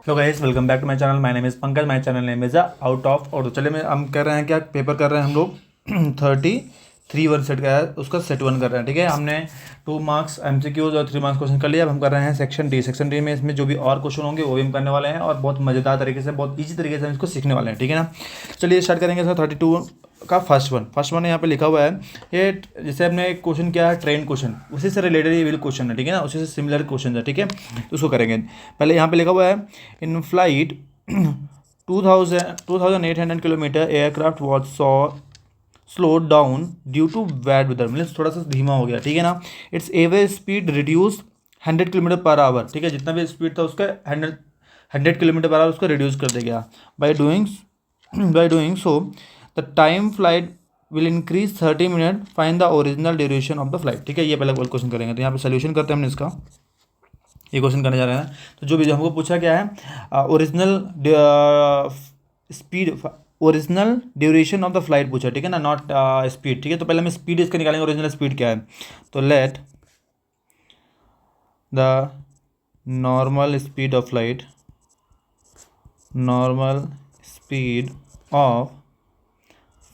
Hello guys, welcome back to my channel. My name is Pankaj. My channel name is out of और चलिए मैं हम कर रहे हैं क्या पेपर कर रहे हैं हम लोग 33 वन सेट का है, उसका सेट वन कर रहे हैं। ठीक है, हमने 2 मार्क्स एमसीक्यूज और 3 मार्क्स क्वेश्चन कर लिया। अब हम कर रहे हैं सेक्शन डी। सेक्शन डी में इसमें जो भी और क्वेश्चन होंगे वो भी हम करने वाले हैं और बहुत मज़ेदार तरीके से, बहुत ईजी तरीके से हम इसको सीखने वाले हैं। ठीक है ना, चलिए स्टार्ट करेंगे सर। 32 का फर्स्ट वन यहाँ पे लिखा हुआ है। ये जैसे हमने एक क्वेश्चन किया है ट्रेन क्वेश्चन, उसी से रिलेटेड ये भी क्वेश्चन है। ठीक है ना, उसी से सिमिलर क्वेश्चन है। ठीक है, तो उसको करेंगे। पहले यहाँ पे लिखा हुआ है इन flight 2800 kilometre aircraft was slow down due to bad weather, मतलब थोड़ा सा धीमा हो गया। ठीक है ना, it's average speed reduce 100 kilometre per hour. ठीक है, जितना भी स्पीड था उसका 100 किलोमीटर पर आवर उसको रिड्यूस कर दिया गया। By doing so the time flight will increase 30 minute. Find the original duration of the flight. ठीक है, ये पहले क्वेश्चन करेंगे। तो यहाँ पे सोल्यूशन करते हैं हमने इसका, ये क्वेश्चन करने जा रहे हैं। तो जो भी हमको पूछा क्या है, original speed, original duration of the flight पूछा। ठीक है ना, नॉट स्पीड। ठीक है, तो पहले हम स्पीड इसका निकालेंगे, ओरिजिनल स्पीड क्या है। तो let the normal speed of flight, normal speed of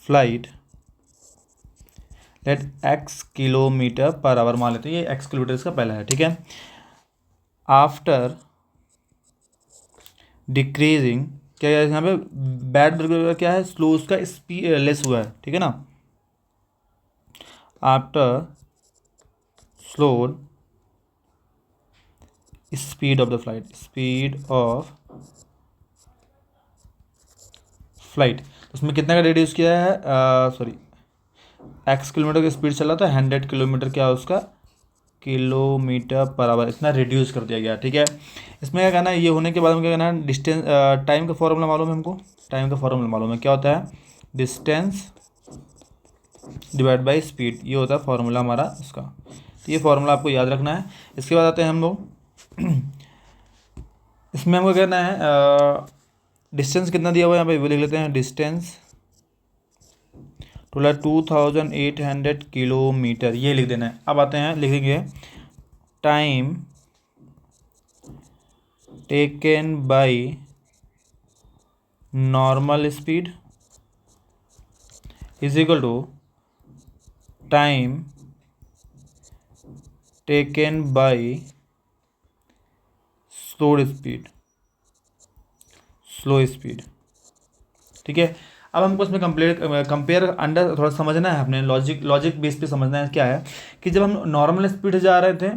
flight let x kilometre per hour मान लेते हैं। ये एक्स किलोमीटर इसका पहला है। ठीक है, आफ्टर डिक्रीजिंग, क्या है यहाँ पे बैड बिल्कुल क्या है, स्लो, उसका स्पीड लेस हुआ है। ठीक है ना, after slowed speed of the flight, speed of flight, उसमें कितना का रिड्यूस किया है, सॉरी एक्स किलोमीटर की स्पीड चला था 100 किलोमीटर, क्या उसका किलोमीटर पर आवर, इतना रिड्यूस कर दिया गया। ठीक है, इसमें क्या कहना है, ये होने के बाद में क्या कहना है, डिस्टेंस, टाइम का फॉर्मूला मालूम है हमको। टाइम का फॉर्मूला मालूम है, क्या होता है, डिस्टेंस डिवाइड बाई स्पीड, ये होता है फॉर्मूला हमारा उसका। तो ये फॉर्मूला आपको याद रखना है। इसके बाद आते हैं हम लोग इसमें हमको कहना है डिस्टेंस कितना दिया हुआ है, यहाँ पे वो लिख लेते हैं। डिस्टेंस टोटल 2800 किलोमीटर, ये लिख देना है। अब आते हैं लिखेंगे time taken by normal speed is equal to time taken by slow speed. ठीक है, अब हमको इसमें कंपेयर अंडर थोड़ा समझना है, अपने लॉजिक बेस पे समझना है। क्या है कि जब हम नॉर्मल स्पीड से जा रहे थे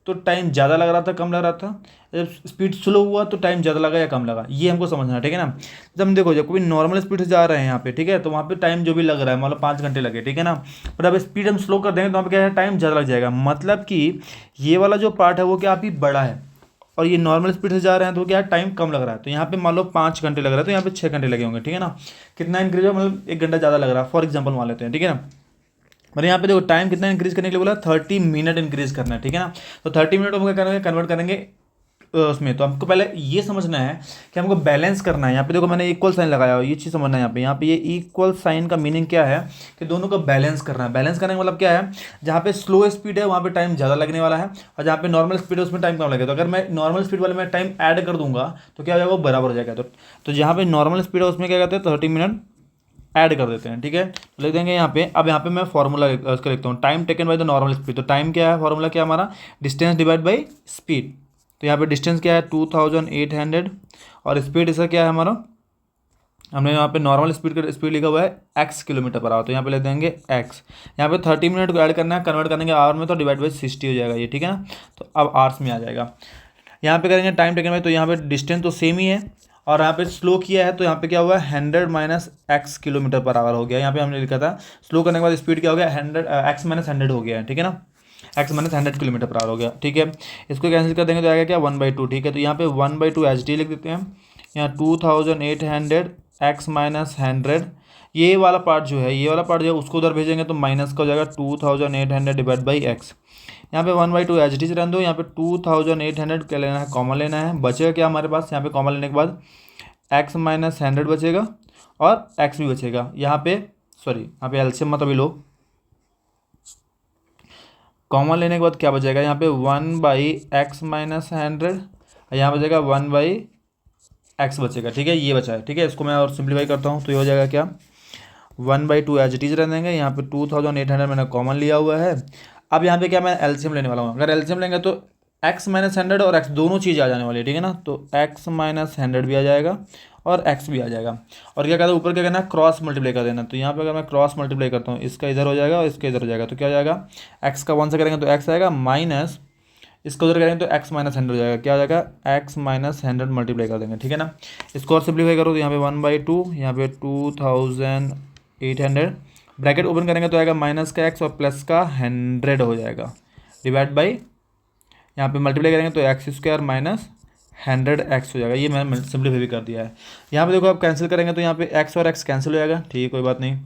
तो टाइम ज़्यादा लग रहा था, कम लग रहा था। जब स्पीड स्लो हुआ तो टाइम ज़्यादा लगा या कम लगा, ये हमको समझना है। ठीक है ना, जब हम देखो, जब कोई नॉर्मल स्पीड से जा रहे हैं यहाँ पे, ठीक है, तो वहाँ पे टाइम जो भी लग रहा है, मतलब 5 घंटे लगे। ठीक है ना, पर अब स्पीड हम स्लो कर देंगे तो वहाँ पे क्या है, टाइम ज़्यादा लग जाएगा। मतलब कि ये वाला जो पार्ट है वो क्या अभी बड़ा है, और ये नॉर्मल स्पीड से जा रहे हैं तो क्या है, टाइम कम लग रहा है। तो यहाँ पे मान लो 5 घंटे लग रहा है, तो यहाँ पे 6 घंटे लगे होंगे। ठीक है ना, कितना इंक्रीज हो, मतलब 1 घंटा ज़्यादा लग रहा है, फॉर एग्जाम्पल मान लेते हैं। ठीक है ना, मैंने यहाँ पे देखो टाइम कितना इंक्रीज करने के लिए बोला, 30 मिनट इंक्रीज करना है। ठीक है ना, तो 30 मिनट हम क्या करेंगे, कन्वर्ट करेंगे उसमें। तो हमको पहले ये समझना है कि हमको बैलेंस करना है। यहाँ पे देखो मैंने इक्वल साइन लगाया हो, ये चीज़ समझना है। यहाँ पे ये इक्वल साइन का मीनिंग क्या है कि दोनों को बैलेंस करना है। बैलेंस करने का मतलब क्या है, जहाँ पे स्लो स्पीड है वहाँ पे टाइम ज़्यादा लगने वाला है, और जहाँ पे नॉर्मल स्पीड है उसमें टाइम कम लगेगा। तो अगर मैं नॉर्मल स्पीड वाले में टाइम ऐड कर दूंगा तो क्या हो जाएगा, वो बराबर हो जाएगा। तो जहाँ पे नॉर्मल स्पीड है उसमें क्या कहते हैं, 30 मिनट ऐड कर देते हैं। ठीक है, तो लिख देंगे यहाँ पे। अब यहाँ पे मैं फॉर्मूला उसका लिखता हूँ, time taken by the normal speed. तो टाइम क्या है, फॉर्मूला क्या है हमारा, डिस्टेंस डिवाइड बाई स्पीड। तो यहाँ पे डिस्टेंस क्या है 2800, और स्पीड इसका क्या है हमारा, हमने यहाँ पे नॉर्मल स्पीड का स्पीड लिखा हुआ है एक्स किलोमीटर पर आवर, तो यहाँ पे लिख देंगे एक्स। यहाँ पे 30 मिनट को ऐड करना है, कन्वर्ट करने के आवर में, तो डिवाइड बाई 60 हो जाएगा ये। ठीक है ना, तो अब आवर्स में आ जाएगा। यहाँ पे करेंगे टाइम टेकन बाई, तो यहाँ पे डिस्टेंस तो सेम ही है, और यहाँ पे स्लो किया है तो यहाँ पे क्या हुआ है, 100 minus x kilometre per our हो गया। यहाँ पे हमने लिखा था स्लो करने के बाद स्पीड क्या हो गया, 100 एक्स माइनस 100 हो गया है। ठीक है ना, x minus 100 kilometre per our हो गया। ठीक है, इसको कैंसिल कर देंगे तो आएगा क्या, 1/2। ठीक है, तो यहाँ पे 1/2 एच डी लिख देते हैं। यहाँ 2800 एक्स माइनस 100, ये वाला पार्ट जो है, ये वाला पार्ट जो है उसको उधर भेजेंगे तो माइनस का हो जाएगा 2800 डिवाइड बाई एक्स। यहाँ पे 1/2 एच डी से रहने दो। यहाँ पे 2800 क्या लेना है, कॉमन लेना है। बचेगा क्या हमारे पास, यहाँ पे कॉमन लेने के बाद एक्स माइनस 100 बचेगा और एक्स भी बचेगा। यहाँ पे सॉरी, यहाँ पे एलसीएम मत अभी लो, कॉमन लेने के बाद क्या बचेगा, यहाँ पे 1/x माइनस 100, यहाँ बचेगा 1/, एक्स बचेगा, ठीक है, ये बचा है, ठीक है। इसको मैं और सिंप्लीफाई करता हूँ तो ये हो जाएगा क्या, 1/2 एज इट इज रह देंगे। यहाँ पे 2800 मैंने कॉमन लिया हुआ है। अब यहाँ पे क्या मैं एलसीएम लेने वाला हूँ, अगर एलसीएम लेंगे तो x माइनस 100 और x दोनों चीज़ आ जाने वाली है, ठीक है ना। तो x माइनस 100 भी आ जाएगा और x भी आ जाएगा। और क्या कहता है ऊपर क्या करना है, क्रॉस मल्टीप्लाई कर देना। तो यहाँ पे अगर मैं क्रॉस मल्टीप्लाई करता हूँ, इसका इधर हो जाएगा और इसका इधर हो जाएगा, तो क्या हो जाएगा, x का 1 से करेंगे तो x आएगा, माइनस इसको उधर करेंगे तो x माइनस 100 हो जाएगा, क्या हो जाएगा, x माइनस 100 मल्टीप्लाई कर देंगे, ठीक है ना। इसको और सिंप्लीफाई करो तो यहाँ पे 1/2, यहाँ पे 2800, ब्रैकेट ओपन करेंगे तो आएगा माइनस का x और प्लस का 100 हो जाएगा, डिवाइड बाई यहाँ पे मल्टीप्लाई करेंगे तो x² माइनस 100x हो जाएगा। ये मैंने सिंप्लीफाई भी कर दिया है। यहाँ पे देखो आप कैंसिल करेंगे तो यहाँ पे x और x कैंसिल हो जाएगा, ठीक है, कोई बात नहीं।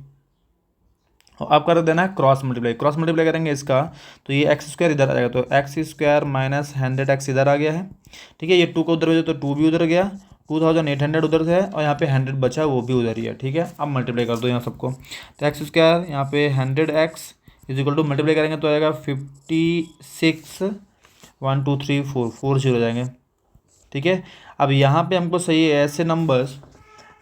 और अब कर देना है क्रॉस मल्टीप्लाई, क्रॉस मल्टीप्लाई करेंगे इसका तो ये x² इधर आ जाएगा, तो x² माइनस 100x इधर आ गया है, ठीक है। ये 2 को उधर हो जाए तो 2 भी उधर गया, 2800 उधर से है और यहाँ पे 100 बचा वो भी उधर ही है, ठीक है। अब मल्टीप्लाई कर दो यहाँ सबको, तो x² यहाँ पे 100x is equal to multiply करेंगे तो आएगा 56, 1 2 3 4 4 0 हो जाएंगे, ठीक है। अब यहाँ पे हमको सही है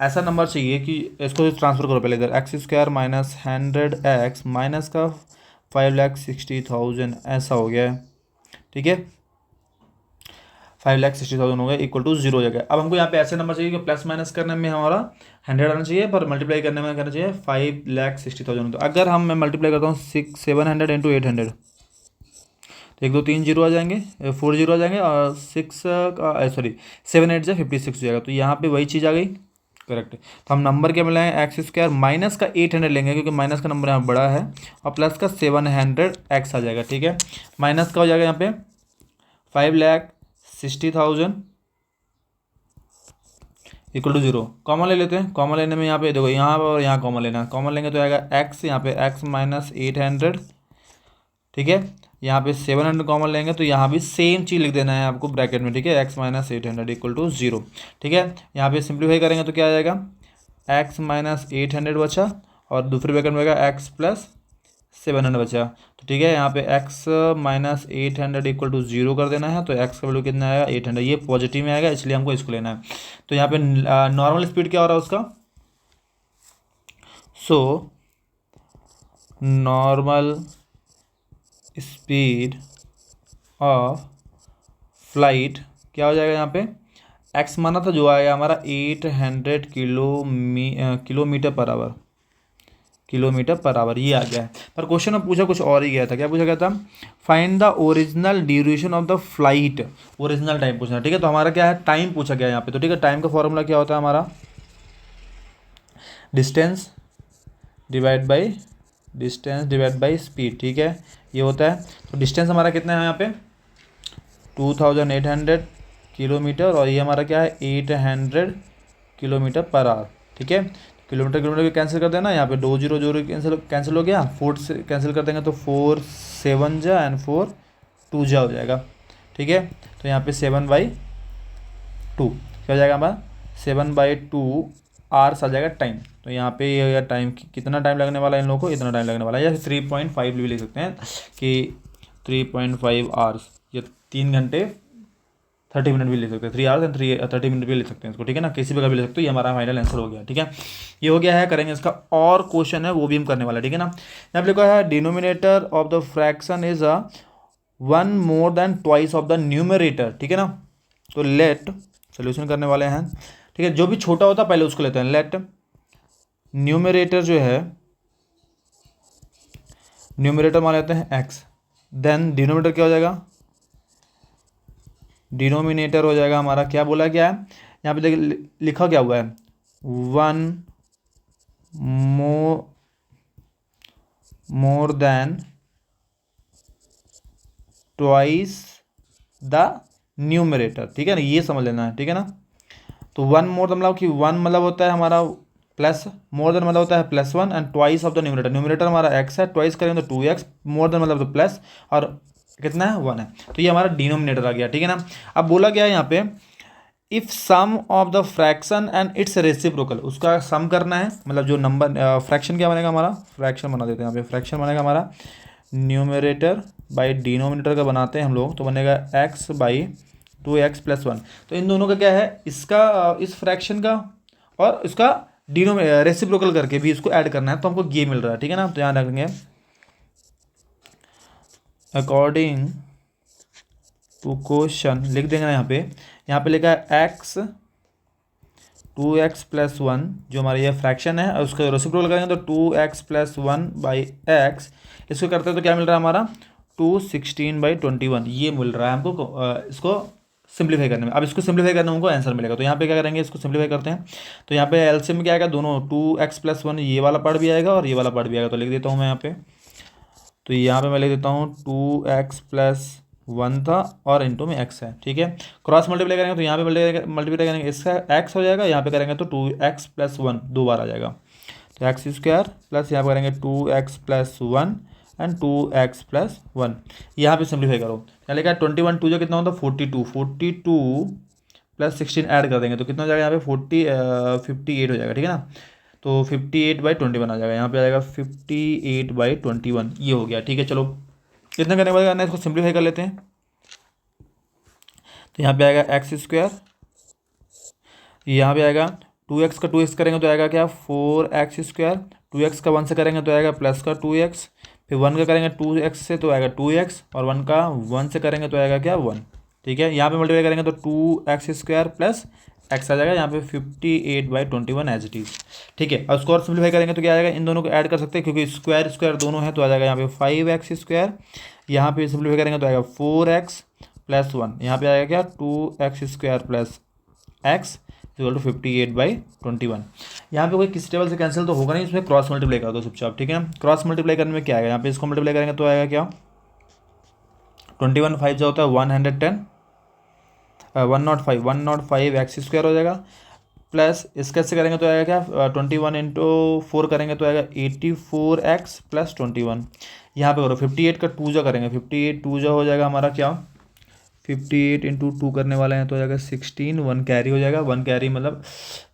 ऐसा नंबर चाहिए कि इसको ट्रांसफर करो पहले इधर, x² माइनस 100x माइनस का 5,60,000 ऐसा हो गया है, ठीक है, 5,60,000 हो गया, इक्वल टू 0 हो जाएगा। अब हमको यहाँ पे ऐसे नंबर चाहिए कि प्लस माइनस करने में हमारा 100 आना चाहिए, पर मल्टीप्लाई करने में करना चाहिए 5,60,000। तो अगर हम मैं मल्टीप्लाई करता हूँ 700 इंटू 800 तो 1 2 3 जीरो आ जाएंगे, 4 जीरो आ जाएंगे और 6 का सॉरी 7 8 से 56 हो जाएगा। तो यहाँ पे वही चीज़ आ गई, करेक्ट। तो हम नंबर क्या मिलाएंगे, x² माइनस का 800 लेंगे क्योंकि माइनस का नंबर यहाँ बड़ा है, और प्लस का 700x आ जाएगा, ठीक है। माइनस का हो जाएगा यहाँ पे 5,60,000 इक्वल टू 0। कॉमन ले लेते हैं, कॉमन लेने में यहाँ पे देखो यहाँ और यहाँ कॉमन लेना है, कॉमन लेंगे तो आएगा x, यहाँ पे x माइनस 800, ठीक है। यहाँ पे 700 कॉमन लेंगे तो यहाँ भी सेम चीज़ लिख देना है आपको ब्रैकेट में, ठीक है, x माइनस 800 इक्वल टू 0, ठीक है। यहाँ पे सिंप्लीफाई करेंगे तो क्या आ जाएगा, x माइनस 800 बचा और दूसरे ब्रैकेट में आएगा x प्लस 700 बचा, तो ठीक है। यहाँ पे x माइनस 800 इक्वल टू 0 कर देना है, तो x का वैल्यू कितना आएगा 800, ये पॉजिटिव में आएगा इसलिए हमको इसको लेना है। तो यहाँ पे नॉर्मल स्पीड क्या हो रहा है उसका, so normal speed of flight क्या हो जाएगा, यहाँ पे x माना था जो आएगा हमारा 800 किलोमीटर पर आवर, ये आ गया है। पर क्वेश्चन में पूछा कुछ और ही गया था, क्या पूछा गया था, find the original duration of the flight, original time पूछना, ठीक है। तो हमारा क्या है, टाइम पूछा गया यहाँ पे, तो ठीक है, टाइम का फॉर्मूला क्या होता है हमारा, डिस्टेंस डिवाइड बाई स्पीड, ठीक है, ये होता है। तो डिस्टेंस हमारा कितना है यहाँ पे 2800 किलोमीटर और ये हमारा क्या है 800 किलोमीटर पर आवर, ठीक है। किलोमीटर भी कैंसिल कर देना, यहाँ पे 2 0 कैंसिल हो गया, 4 से कैंसिल कर देंगे तो 4 7 जा एंड 4 2 जा हो जाएगा, ठीक है। तो यहाँ पे 7/2 क्या हो जाएगा हमारा 7/2 आवर्स आ जाएगा टाइम। तो यहाँ पे ये टाइम कितना टाइम लगने वाला है इन लोगों को, इतना टाइम लगने वाला है, या 3.5 भी लिख सकते हैं कि 3.5 आवर्स, या 3 घंटे 30 मिनट भी ले सकते हैं, 3 आवर्स एंड 30 मिनट भी ले सकते हैं इसको, ठीक है ना, किसी भी का भी ले सकते हो। ये हमारा फाइनल आंसर हो गया, ठीक है, ये हो गया है। करेंगे इसका और क्वेश्चन है वो भी हम करने वाला है, ठीक है ना। यहाँ पे लिखा है denominator of the fraction is 1 more than twice of the numerator, ठीक है ना। तो लेट सोल्यूशन करने वाले हैं, ठीक है, जो भी छोटा होता है पहले उसको लेते हैं। लेट न्यूमरेटर जो है, न्यूमरेटर मान लेते हैं x, देन डिनोमिनेटर क्या हो जाएगा, डिनोमिनेटर हो जाएगा हमारा, क्या बोला क्या है यहाँ पे देखिए लिखा क्या हुआ है, 1 more than twice the numerator, ठीक है ना, ये समझ लेना है, ठीक है ना। तो 1 मोर मतलब कि 1 मतलब होता है हमारा प्लस, मोर देन मतलब होता है +1 and twice of the numerator हमारा x है, ट्वाइस करेंगे तो 2x, मोर देन मतलब तो प्लस और कितना है 1 है, तो ये हमारा डिनोमिनेटर आ गया, ठीक है ना। अब बोला गया है यहाँ पे if sum of the fraction and its reciprocal, उसका सम करना है, मतलब जो नंबर फ्रैक्शन क्या बनेगा हमारा, फ्रैक्शन बना देते हैं यहाँ पे, फ्रैक्शन बनेगा हमारा न्यूमरेटर बाई डिनोमिनेटर का बनाते हैं हम लोग, तो बनेगा x बाई 2x+1। तो इन दोनों का क्या है, इसका इस फ्रैक्शन का और इसका रेसिप्रोकल करके भी इसको ऐड करना है, तो हमको ये मिल रहा है, ठीक है ना। तो यहाँ रखेंगे अकॉर्डिंग टू क्वेश्चन, लिख देंगे ना यहाँ पे लिखा है x 2x+1 जो हमारा ये फ्रैक्शन है, और उसका रेसिप्रोकल करेंगे तो 2x+1/x, इसको करते हैं तो क्या मिल रहा है हमारा 216/21, ये मिल रहा है हमको इसको सिंप्लीफाई करने में। अब इसको सिंप्लीफाई करने में हमको आंसर मिलेगा, तो यहाँ पे क्या करेंगे, इसको सिंप्लीफाई करते हैं। तो यहाँ पे एलसीएम में क्या आएगा, दोनों 2x+1 ये वाला पार्ट भी आएगा और ये वाला पार्ट भी आएगा, तो लिख देता हूँ मैं यहाँ पे। तो यहाँ पे मैं लिख देता हूँ 2x+1 था और इंटू में x है, ठीक है। क्रॉस मल्टीप्लाई करेंगे तो यहाँ पे मल्टीप्लाई करेंगे, इसका x हो जाएगा, यहाँ पे करेंगे तो 2x+1 दो बार आ जाएगा, तो x² प्लस यहाँ पे करेंगे 2x+1 एंड 2x+1। यहाँ पे सिंप्लीफाई करो, क्या लिखा है 21, 2 जो कितना होता है 42 प्लस 16 ऐड कर देंगे तो कितना हो जाएगा यहाँ पे 58 हो जाएगा, ठीक है ना। तो 58/21 आ जाएगा, यहाँ पे आ जाएगा 58/21, ये हो गया, ठीक है। चलो कितना करने के बाद करना है, इसको सिंप्लीफाई कर लेते हैं। तो यहाँ पे आएगा x², यहाँ पे आएगा 2x का 2x करेंगे तो आएगा क्या 4x², 2x का 1 से करेंगे तो आएगा प्लस का 2x, फिर 1 का करेंगे 2x से तो आएगा 2x, और 1 का 1 से करेंगे तो आएगा क्या 1, ठीक है। यहाँ पे मल्टीप्लाई करेंगे तो 2x² प्लस x आ जाएगा, यहाँ पे 58/21 एज इट इज़, ठीक है। और उसको और सिंप्लीफाई करेंगे तो क्या आएगा, इन दोनों को ऐड कर सकते हैं क्योंकि स्क्वायर दोनों है, तो आ जाएगा यहाँ पे 5x², यहाँ पे सिंप्लीफाई करेंगे तो आएगा 4x+1, यहाँ पे आएगा क्या 2x² plus x equal to 58/21। यहाँ पे कोई किसी टेबल से कैंसिल तो होगा नहीं, इसमें क्रॉस मल्टीप्लाई कर दो चुपचाप, ठीक है ना। क्रॉस मल्टीप्लाई करने में क्या आएगा, यहाँ पे इसको मल्टीप्लाई करेंगे तो आएगा क्या 21 5 जो होता है 110, 105 x² हो जाएगा, प्लस इसके से करेंगे तो आएगा क्या 21 इंटू 4 करेंगे तो आएगा 84x प्लस 21। यहाँ पे करो 58 का 2 जो करेंगे, 58 2 जो हो जाएगा हमारा क्या 58 इंटू 2 करने वाले हैं तो हो जाएगा 16, 1 कैरी हो जाएगा, 1 कैरी मतलब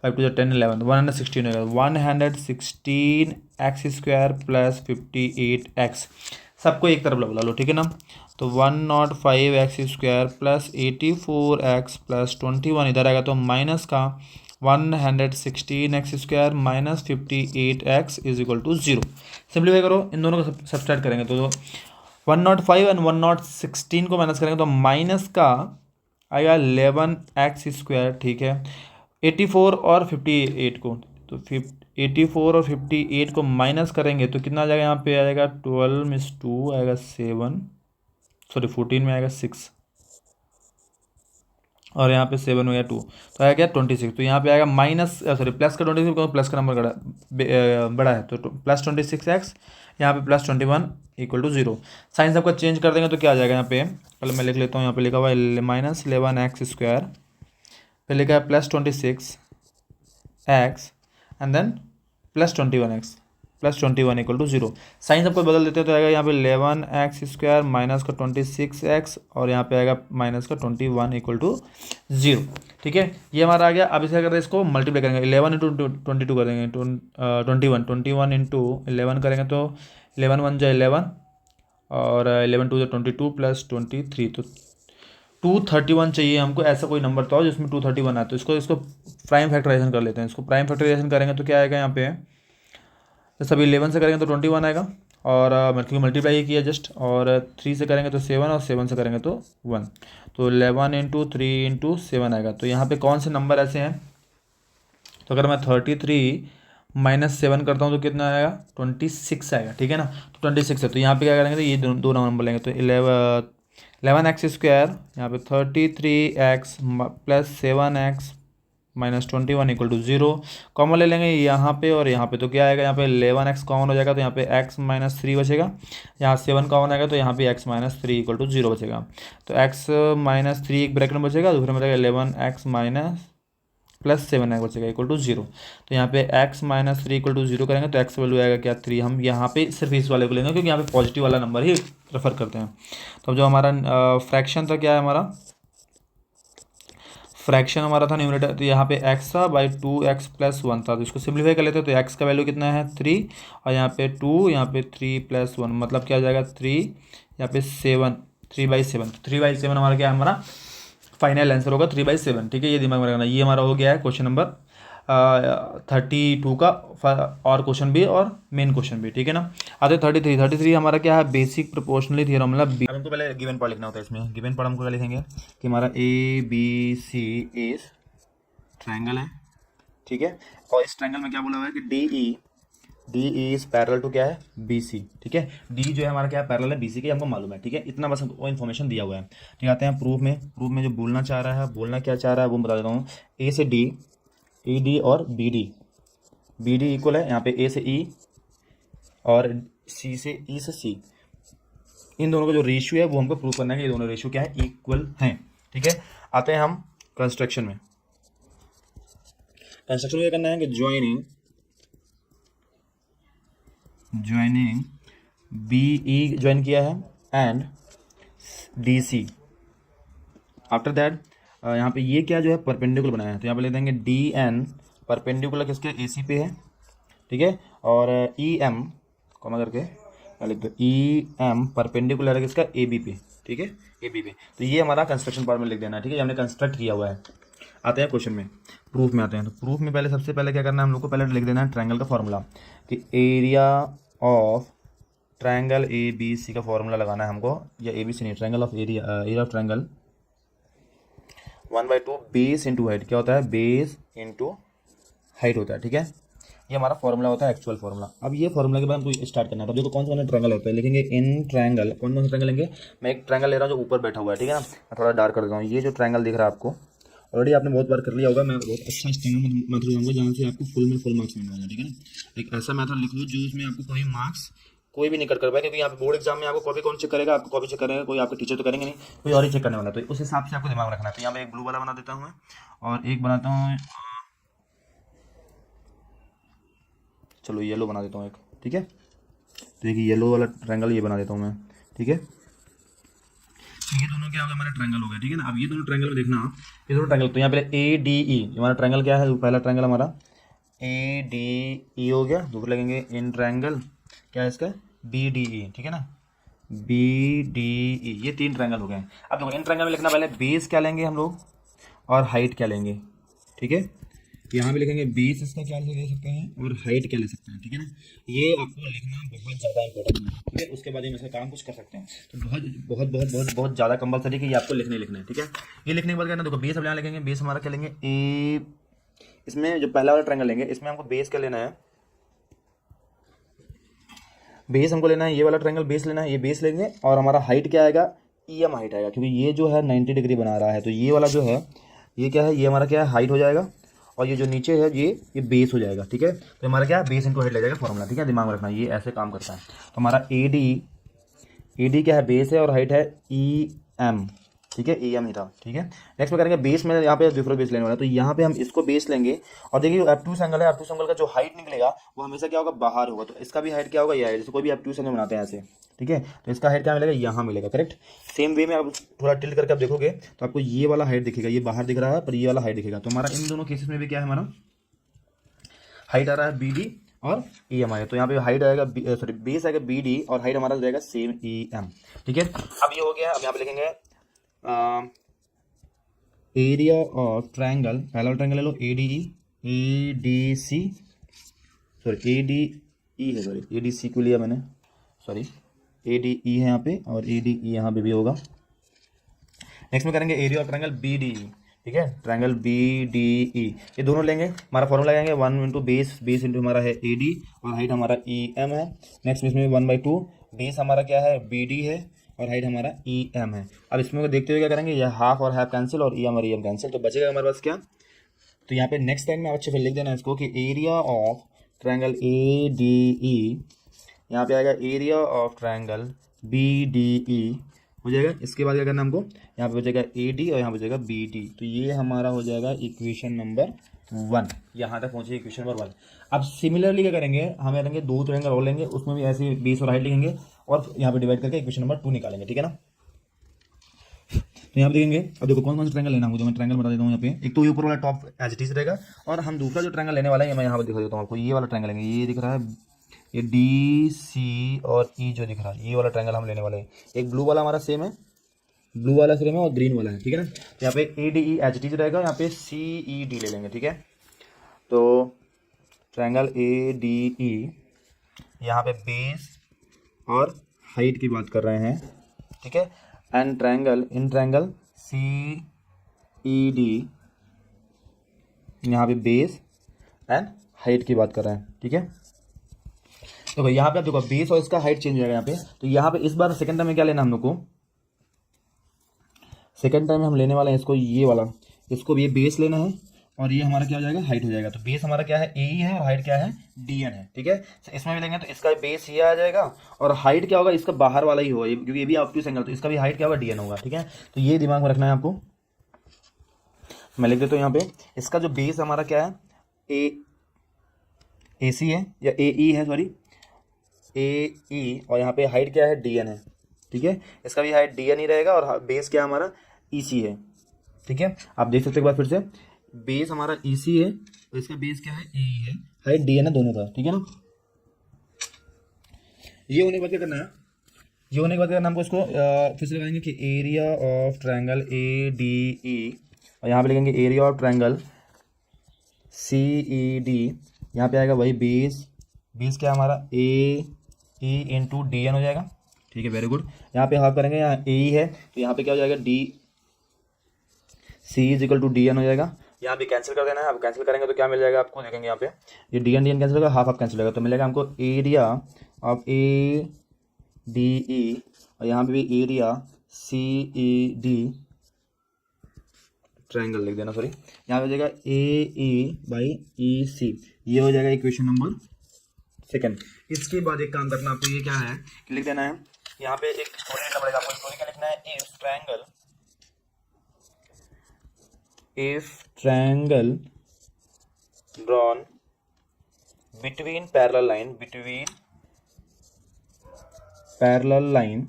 5 2 10 11, 116 हो जाएगा, 116x² प्लस 58x, सबको एक तरफ बुला लो, ठीक है ना। तो 105x² प्लस 84x प्लस 21 इधर आएगा तो माइनस का 116x² minus 58x is equal to 0। Simplify करो, इन दोनों को सब्सट्रैक्ट करेंगे तो 105 एंड 116 को माइनस करेंगे तो माइनस का आएगा 11x², ठीक है। 84 और 58 को, तो 84 और 58 को माइनस करेंगे तो कितना आ जाएगा, यहाँ पे आ जाएगा 12 में 2 आएगा 7, सॉरी 14 में आएगा 6, और यहाँ पे 7 हो गया 2, तो आएगा क्या 26। तो यहाँ पे आएगा माइनस सॉरी प्लस का 26 क्योंकि प्लस का नंबर बड़ा है, तो प्लस 26x, यहाँ पे प्लस 21 इक्वल टू 0। साइन सबका चेंज कर देंगे तो क्या आ जाएगा, यहाँ पे पहले मैं लिख लेता हूँ, यहाँ पे लिखा हुआ है माइनस 11x², फिर लिखा है plus 26x and then plus 21 equal to 0। Sign सबको बदल देते हैं तो आएगा यहाँ पे 11x² माइनस का 26x, और यहाँ पे आएगा माइनस का 21 इक्वल टू 0, ठीक है। ये हमारा आ गया। अब इसे करते इसको मल्टीप्लाई करेंगे, 11 इंटू 22 कर देंगे, 21 इंटू 11 करेंगे तो 11 1 जो 11 और 11 2 जो 22 प्लस 23, तो 231 चाहिए हमको। ऐसा कोई नंबर तो हो जिसमें 231 आए, तो इसको प्राइम फैक्टराइजेशन कर लेते हैं। इसको प्राइम फैक्टराइजेशन करेंगे तो क्या आएगा, यहाँ पे जैसे अभी 11 से करेंगे तो 21 आएगा, और क्योंकि मल्टीप्लाई किया जस्ट, और 3 से करेंगे तो 7, और 7 से करेंगे तो 1, तो 11 इंटू 3 इंटू 7 आएगा। तो यहाँ पे कौन से नंबर ऐसे हैं, तो अगर मैं 33 माइनस 7 करता हूँ तो कितना आएगा 26 आएगा, ठीक है ना। तो 26 है, तो यहाँ पे क्या करेंगे, तो ये दो नंबर लेंगे, तो 11x², यहाँ पे 33x plus 7x minus 21 equal to 0, common ले लेंगे यहाँ पे और यहाँ पे, तो क्या आएगा, यहाँ पे 11x कॉमन हो जाएगा तो यहाँ पे x माइनस 3 बचेगा, यहाँ 7 कॉमन आएगा तो यहाँ पे x माइनस 3 इक्वल टू 0 बचेगा। तो x माइनस 3 एक ब्रैकेट में बचेगा, दूसरे में बचेगा 11x माइनस प्लस 7x बचेगा इक्वल टू 0। तो यहाँ पे x माइनस 3 इक्वल टू 0 करेंगे तो x वैल्यू आएगा क्या 3। हम यहाँ पे सिर्फ इस वाले को लेंगे क्योंकि यहाँ पे पॉजिटिव वाला नंबर ही रेफर करते हैं। तो जो हमारा फ्रैक्शन था, क्या है हमारा फ्रैक्शन हमारा था न्यूमरेटर, तो यहाँ पे x था बाई 2x प्लस 1 था, तो इसको सिंप्लीफाई कर लेते हैं। तो x का वैल्यू कितना है 3, और यहाँ पे 2, यहाँ पे 3 प्लस 1 मतलब क्या आ जाएगा 3, यहाँ पे 7, 3/7, 3/7 हमारा क्या है, हमारा फाइनल आंसर होगा 3/7। ठीक है, ये दिमाग में रखना। ये हमारा हो गया है क्वेश्चन नंबर 32 का और क्वेश्चन भी और मेन क्वेश्चन भी। ठीक है ना। आते 33 हमारा क्या है, बेसिक प्रोपोर्शनली थ्योरम। मतलब हमको पहले गिवन पार्ट लिखना होता है। इसमें गिवन पार्ट हमको क्या लिखेंगे कि हमारा ABC इज ट्रायंगल है। ठीक है, और इस ट्रायंगल में क्या बोला हुआ है कि डी इज पैरेलल टू क्या है BC। ठीक है, डी जो है हमारा क्या है पैरेलल है BC के, हमको मालूम है। ठीक है, इतना बस हमको इन्फॉर्मेशन दिया हुआ है। ठीक, आते हैं प्रूफ में जो बोलना चाह रहा है, बोलना क्या चाह रहा है वो बता देता हूँ। A से D, AD और BD इक्वल है। यहाँ पे A से E और C से E से C, इन दोनों का जो रेशियो है वो हमको प्रूव करना है कि ये दोनों रेशियो क्या है, इक्वल हैं। ठीक है, आते हैं हम कंस्ट्रक्शन में। कंस्ट्रक्शन में क्या करना है कि ज्वाइनिंग BE ज्वाइन किया है एंड DC। आफ्टर दैट यहाँ पे ये क्या जो है परपेंडिकुलर बनाया है, तो यहाँ पे ले देंगे DN परपेंडिकुलर किसके AC पे है। ठीक है, और EM कॉमा करके लिख दो, EM परपेंडिकुलर है किसका AB पे। ठीक है, AB पे। तो ये हमारा कंस्ट्रक्शन पार्ट में लिख देना है। ठीक है, हमने कंस्ट्रक्ट किया हुआ है। आते हैं क्वेश्चन में, प्रूफ में आते हैं। तो प्रूफ में पहले सबसे पहले क्या करना है हम लोग को, पहले लिख देना है ट्रायंगल का फॉर्मूला कि एरिया ऑफ ट्रायंगल ABC का फॉर्मूला लगाना है हमको, या ABC नहीं, triangle of area of triangle 1/2 base into height. क्या होता है, बेस इंटू हाइट होता है। ठीक है, ये हमारा फॉर्मूला होता है, एक्चुअल फॉर्मूला। अब ये फॉर्मूला के बाद हमको स्टार्ट करना है। तो देखो कौन सा ट्रायंगल होता है, लिखेंगे इन ट्रायंगल। कौन कौन सा ट्रायंगल लेंगे, मैं एक ट्रायंगल ले रहा हूँ जो ऊपर बैठा हुआ है। ठीक है ना, मैं थोड़ा डार्क कर देता हूँ। ये जो ट्रायंगल दिख रहा है आपको, ऑलरेडी आपने बहुत बार कर लिया होगा। मैं बहुत अच्छा ट्रायंगल मेथड दूंगा जहाँ से आपको फुल मार्क्स मिल जाएगा। ठीक है ना, एक ऐसा मेथड लिख लो जो उसमें आपको कोई मार्क्स कोई भी नहीं कर पाए, क्योंकि यहाँ पे बोर्ड एग्जाम में आपको कॉपी कौन चेक करेगा, आपको कॉपी चेक करेगा कोई, आपके टीचर तो करेंगे नहीं, कोई और ही चेक करने वाला। तो उस हिसाब से आपको दिमाग रखना है। तो यहाँ पे एक ब्लू वाला बना देता हूँ मैं, और एक बनाता हूँ, चलो येलो बना देता हूँ एक। ठीक है, तो देखिए येलो वाला ट्रायंगल ये बना देता हूँ मैं। ठीक है, ये दोनों क्या हो गया, हमारा ट्रायंगल हो गया। ठीक है ना, अब ये दोनों ट्रायंगल में देखना, ये दोनों ट्रायंगल, तो यहाँ पे ADE हमारा ट्रायंगल क्या है, पहला ट्रायंगल हमारा ADE हो गया। दूसरा लगेंगे इन ट्रायंगल क्या है इसका BDE। ठीक है ना, BDE, ये 3 ट्रायंगल हो गए। अब देखो इन ट्रायंगल में लिखना, पहले बेस क्या लेंगे हम लोग और हाइट क्या लेंगे। ठीक है, यहाँ भी लिखेंगे बेस इसका क्या ले सकते हैं और हाइट क्या ले सकते हैं। ठीक है ना, ये आपको लिखना बहुत ज़्यादा इंपॉर्टेंट है। ठीक है, उसके बाद इसका काम कुछ कर सकते हैं। तो बहुत बहुत बहुत बहुत बहुत ज़्यादा कंपलसरी कि ये आपको लिखना है। ठीक है, ये लिखने के बाद क्या, देखो बेस अब यहाँ लिखेंगे, बेस हमारा क्या लेंगे इसमें जो पहला वाला ट्रायंगल लेंगे इसमें हमको बेस क्या लेना है, बेस हमको लेना है, ये वाला ट्रायंगल बेस लेना है, ये बेस लेंगे। और हमारा हाइट क्या आएगा, EM हाइट आएगा, क्योंकि ये जो है 90 डिग्री बना रहा है। तो ये वाला जो है ये क्या है, ये हमारा क्या है हाइट हो जाएगा, और ये जो नीचे है ये बेस हो जाएगा। ठीक है, तो हमारा क्या है बेस इनटू हाइट ले जाएगा फॉर्मूला। ठीक है, दिमाग में रखना, ये ऐसे काम करता है। तो हमारा AD क्या है, बेस है, और हाइट है EM। ठीक है, EM ही था। ठीक है, नेक्स्ट में करेंगे बेस में, यहाँ पे दूसरा बेस लेने वाला है, तो यहाँ पे हम इसको बेस लेंगे। और देखिए ऑब्टयूज एंगल है, ऑब्टयूज एंगल का जो हाइट निकलेगा वो हमेशा क्या होगा, बाहर होगा। तो इसका भी हाइट क्या होगा, यह है। जैसे कोई भी ऑब्टयूज एंगल बनाते हैं ऐसे, ठीक है, तो इसका हाइट क्या मिलेगा, यहाँ मिलेगा। करेक्ट, सेम वे में आप थोड़ा टिल्ट करके आप देखोगे तो आपको ये वाला हाइट दिखेगा, ये बाहर दिख रहा है पर ये वाला हाइट दिखेगा। तो हमारा इन दोनों केसेस में भी क्या है, हमारा हाइट आ रहा है BD और EM आएगा। तो यहाँ पे हाइट आएगा, सॉरी बेस आएगा BD और हाइट हमारा रहेगा सेम EM। ठीक है, अब ये हो गया। अब यहाँ पे लिखेंगे एरिया ऑफ ट्रायंगल, पहला ट्रायंगल ले लो ADC, सॉरी ADE है, सॉरी ADC क्यों लिया मैंने, सॉरी ADE है यहाँ पे, और ADE यहाँ पे भी होगा। नेक्स्ट में करेंगे एरिया ऑफ ट्रायंगल BDE। ठीक है, ट्रायंगल BDE, ये दोनों लेंगे। हमारा फॉर्मूला लगाएंगे 1 इंटू बेस इंटू हमारा है AD और हाइट हमारा EM है। नेक्स्ट इसमें 1/2 बेस हमारा क्या है BD है और हाइट हमारा EM है। अब इसमें देखते हुए क्या करेंगे, ये हाफ और हाफ कैंसिल और EM और EM कैंसिल, तो बचेगा हमारे पास क्या, तो यहाँ पे नेक्स्ट टाइम में अच्छे से लिख देना इसको कि एरिया ऑफ ट्रायंगल ADE, यहाँ पे आएगा एरिया ऑफ ट्रायंगल BDE हो जाएगा। इसके बाद क्या करना हमको, यहाँ पे बचेगा AD और यहाँ पे बचेगा BD। तो ये हमारा हो जाएगा इक्वेशन नंबर 1। यहाँ तक पहुँचे इक्वेशन नंबर 1। अब सिमिलरली क्या करेंगे, हम लेंगे 2 ट्रायंगल और लेंगे, उसमें भी ऐसे बेस और हाइट लिखेंगे और यहाँ पे डिवाइड करके इक्वेशन नंबर 2 निकालेंगे। ठीक है ना, तो यहाँ पे देखेंगे। अब देखो कौन कौन सा ट्रायंगल लेना है, जो मैं ट्रायंगल बता देता हूँ यहाँ पे। एक तो ये ऊपर वाला टॉप एज इट इज रहेगा, और हम दूसरा जो ट्रायंगल लेने वाला है मैं यहाँ पे दिखा देता हूँ आपको। ये वाला ट्रायंगल लेंगे, ये दिख रहा है, ये DC और E जो दिख रहा है, ये वाला ट्रायंगल हम लेने वाले हैं। एक ब्लू वाला हमारा सेम है, ब्लू वाला सेम है और ग्रीन वाला है, ठीक है ना। तो यहाँ पे ADEHD रहेगा, यहाँ पे CED ले लेंगे, ठीक है। तो ट्रायंगल ADE, यहाँ पे बेस और हाइट की बात कर रहे हैं, ठीक है। एंड ट्रायंगल CED, यहाँ पे बेस एंड हाइट की बात कर रहे हैं, ठीक है। तो यहाँ पे आप देखो बेस और इसका हाइट चेंज हो जाएगा यहाँ पे। तो यहाँ पे इस बार सेकंड टाइम में क्या लेना हम लोग को, सेकंड टाइम में हम लेने वाले हैं इसको, ये वाला, इसको भी ये बेस लेना है और ये हमारा क्या हो जाएगा, हाइट हो जाएगा। तो बेस हमारा क्या है, AE है और हाइट क्या है, DN है, ठीक है। तो इसमें भी लेंगे तो इसका बेस ये आ जाएगा और हाइट क्या होगा, इसका बाहर वाला ही होगा, क्योंकि ये भी ऑब्ट्यूज एंगल, तो इसका भी हाइट क्या होगा, DN होगा, ठीक है। तो ये दिमाग में रखना है आपको। मैं लिख देता हूँ यहाँ पे, इसका जो बेस हमारा क्या है, AC है या AE है, सॉरी AE, और यहाँ पे हाइट क्या है, DN है, ठीक है। इसका भी हाइट DN ही रहेगा और बेस क्या हमारा EC है, ठीक है। आप देख सकते एक बार फिर से, बेस हमारा EC है और इसका बेस क्या है, AE है, हाइट DN है दोनों का, ठीक है ना। ये होने के बाद क्या करना है, ये होने के बाद क्या करना हमको, इसको फिर से लगाएंगे कि एरिया ऑफ ट्रायंगल ADE, और यहाँ पे लिखेंगे एरिया ऑफ ट्रायंगल CED। यहाँ पे आएगा वही बेस क्या हमारा AE इंटू DN हो जाएगा, ठीक है, वेरी गुड। यहाँ पे हाफ करेंगे, यहाँ AE है तो यहाँ पे क्या हो जाएगा, C is equal to DN हो जाएगा। यहाँ भी कैंसिल कर देना है, अब कैंसिल करेंगे तो क्या मिल जाएगा आपको, देखेंगे यहाँ पे ये DN कैंसिल होगा, हाफ कैंसिल होगा, तो मिलेगा हमको एरिया ऑफ ADE, और यहाँ पे भी एरिया CED, ट्रायंगल लिख देना, सॉरी, यहाँ पे हो जाएगा AE/EC, ये हो जाएगा इक्वेशन नंबर सेकंड। इसके बाद एक काम करना आपको, ये क्या है कि लिख देना है, यहाँ पे एक स्टोरी लिखना पड़ेगा आपको। स्टोरी क्या लिखना है, if triangle drawn between parallel line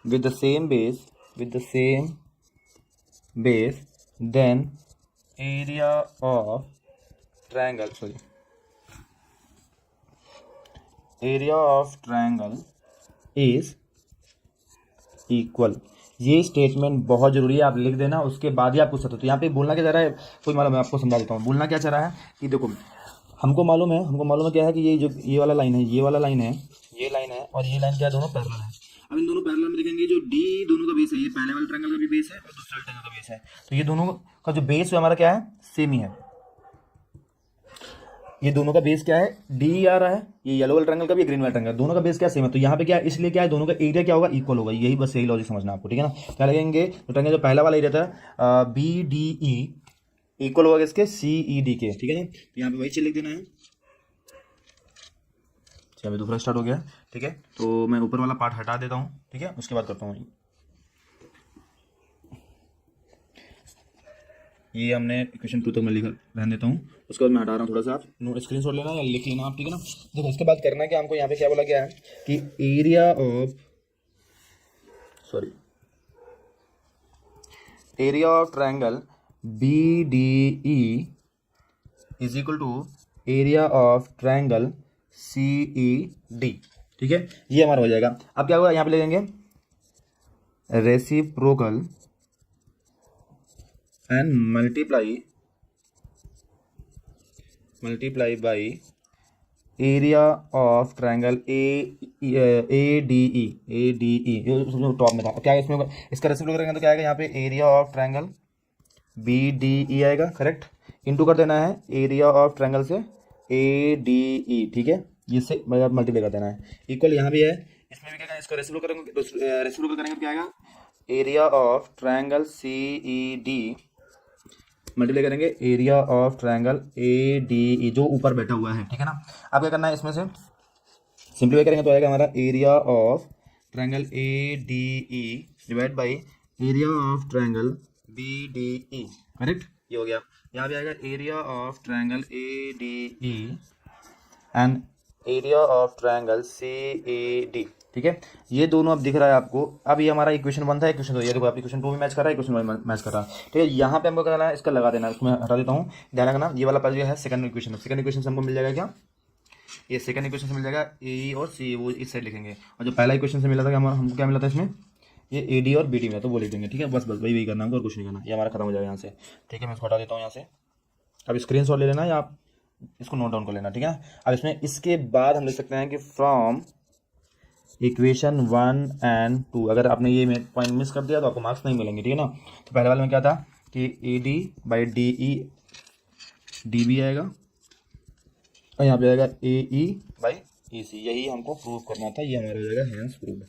with the same base then area of triangle is equal। ये स्टेटमेंट बहुत जरूरी है, आप लिख देना, उसके बाद ही आप पूछ सकते हो। तो यहाँ पे बोलना क्या चाह रहा है, कोई मालूम है, आपको समझा देता हूँ। बोलना क्या चाह रहा है कि देखो हमको मालूम है क्या है कि ये जो ये वाला लाइन है, ये लाइन है और ये लाइन क्या है, दोनों पैरेलल है। अब इन दोनों पैरेलल में देखेंगे, जो D दोनों का बेस है, ये पहले वाले ट्रायंगल का भी बेस है और दूसरे वाले ट्रायंगल का बेस है, तो ये दोनों का जो बेस है हमारा क्या है, सेम ही है। ये दोनों का बेस क्या है, D आ रहा है, ये येलो वाला ट्रायंगल का भी, ग्रीन वाला ट्रायंगल, दोनों का बेस क्या सेम है। तो यहाँ पे क्या है, इसलिए क्या है, दोनों का एरिया क्या होगा, इक्वल होगा। यही बस यही लॉजिक समझना आपको, ठीक है ना। क्या लगेंगे, तो ट्रायंगल जो पहला वाला एरिया था BDE इक्वल होगा इसके CED के, ठीक है ना। तो यहाँ पे वही चीज लिख देना है। अभी दूसरा स्टार्ट हो गया, ठीक है। तो मैं ऊपर वाला पार्ट हटा देता हूँ, ठीक है, उसके बाद करता हूँ। ये हमने इक्वेशन 2 तक मैं लिख रहने देता हूँ, उसके बाद मैं हटा रहा हूँ। थोड़ा सा आप स्क्रीन शॉट लेना या लिख लेना आप, ठीक है ना। देखो उसके बाद करना क्या हमको, यहाँ पे क्या बोला गया है कि area of triangle BDE is equal to area of triangle CED, ठीक है। ये हमारा हो जाएगा। अब क्या होगा, यहाँ पे लेंगे reciprocal and multiply by area of triangle ADE top में था। क्या है इसमें, इसका रेसिप्रोकल करेंगे तो क्या आएगा, यहाँ पे एरिया ऑफ ट्रायंगल BDE आएगा, करेक्ट, इनटू कर देना है एरिया ऑफ ट्रायंगल से ADE, ठीक है, इससे मल्टीप्लाई कर देना है, इक्वल यहाँ भी है। इसमें भी क्या है, इसको रेसिप्रोकल करेंगे तो क्या आएगा, area of triangle CED multiply करेंगे एरिया ऑफ ट्रायंगल ADE जो ऊपर बैठा हुआ है, ठीक है ना। अब क्या करना है, इसमें से सिंप्लीफाई करेंगे तो आएगा हमारा area of triangle ADE divide by area of triangle BDE, correct, ये हो गया। यहाँ भी आएगा area of triangle ADE and area of triangle CED, ठीक है। ये दोनों अब दिख रहा है आपको। अब ये हमारा इक्वेशन 1 था, इक्वेशन 2, ये देखो आप इक्वेशन 2 भी मैच कर रहा है, इक्वेशन 1 मैच कर रहा है, ठीक है। यहाँ पे हमको करना है, इसका लगा देना है, इसको मैं हटा देता हूँ, ध्यान रखना। ये वाला पास जो है सेकंड इक्वेशन से हमको मिल जाएगा क्या, ये सेकंड इक्वेशन से मिल जाएगा ए और सी, वो इस साइड लिखेंगे, और जो पहला इक्वेशन से मिला था कि हमारा हमको क्या मिला था इसमें, ये ए डी और बी डी मिला, तो वो लिख देंगे। ठीक है, बस वही करना हमको और कुछ नहीं करना, ये हमारा खत्म हो जाएगा यहाँ से। ठीक है, मैं इसको हटा देता हूँ यहाँ से। अब स्क्रीन शॉट ले लेना या आप इसको नोट डाउन कर लेना। ठीक है, अब इसमें इसके बाद हम लिख सकते हैं कि फ्रॉम इक्वेशन 1 and 2, अगर आपने ये पॉइंट मिस कर दिया तो आपको मार्क्स नहीं मिलेंगे। ठीक है ना, तो पहले वाले में क्या था कि A D by D E D B आएगा, और यहाँ पे आएगा ए ई बाई ई सी, यही हमको प्रूव करना था, ये हमारा हो जाएगा hence proved.